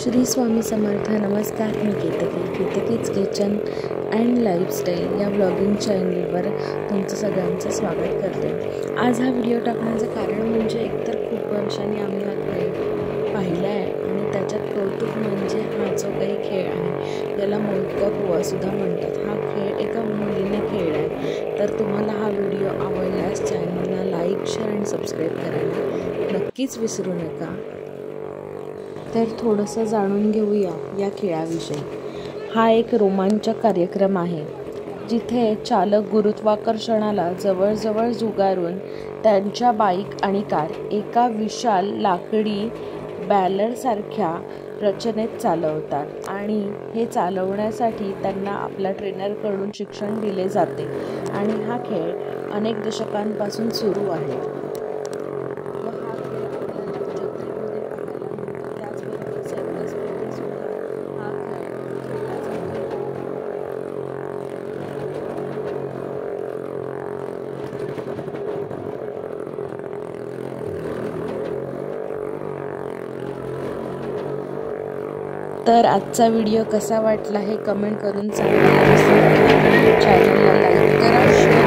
श्री स्वामी समर्थ. नमस्कार, मी केतकीच kitchen and lifestyle या blogging चॅनलवर तुमचं सगळ्यांचं स्वागत करते. आज हा व्हिडिओ टाकण्याचं कारण म्हणजे एकतर खूप वर्षांनी आम्ही हा खेळ पाहिला आहे आणि त्याच्यात कौतुक म्हणजे हा जो काही खेळ आहे त्याला मोदका कुवासुद्धा म्हणतात. हा खेळ एका मुलीने खेळला आहे. तर तुम्हाला हा व्हिडिओ आवडल्यास चॅनलला लाईक, शेअर आणि सबस्क्राईब करायला नक्कीच विसरू नका. तर थोडंसं जाणून घेऊया या खेळाविषयी. हा एक रोमांचक कार्यक्रम आहे जिथे चालक गुरुत्वाकर्षणाला जवळजवळ झुगारून त्यांच्या बाईक आणि कार एका विशाल लाकडी बॅलरसारख्या रचनेत चालवतात आणि हे चालवण्यासाठी त्यांना आपल्या ट्रेनरकडून शिक्षण दिले जाते. आणि हा खेळ अनेक दशकांपासून सुरू आहे. तर आजचा व्हिडिओ कसा वाटला हे कमेंट करून सांगायला विसरू नका. चॅनलला लाईक करा, शेअर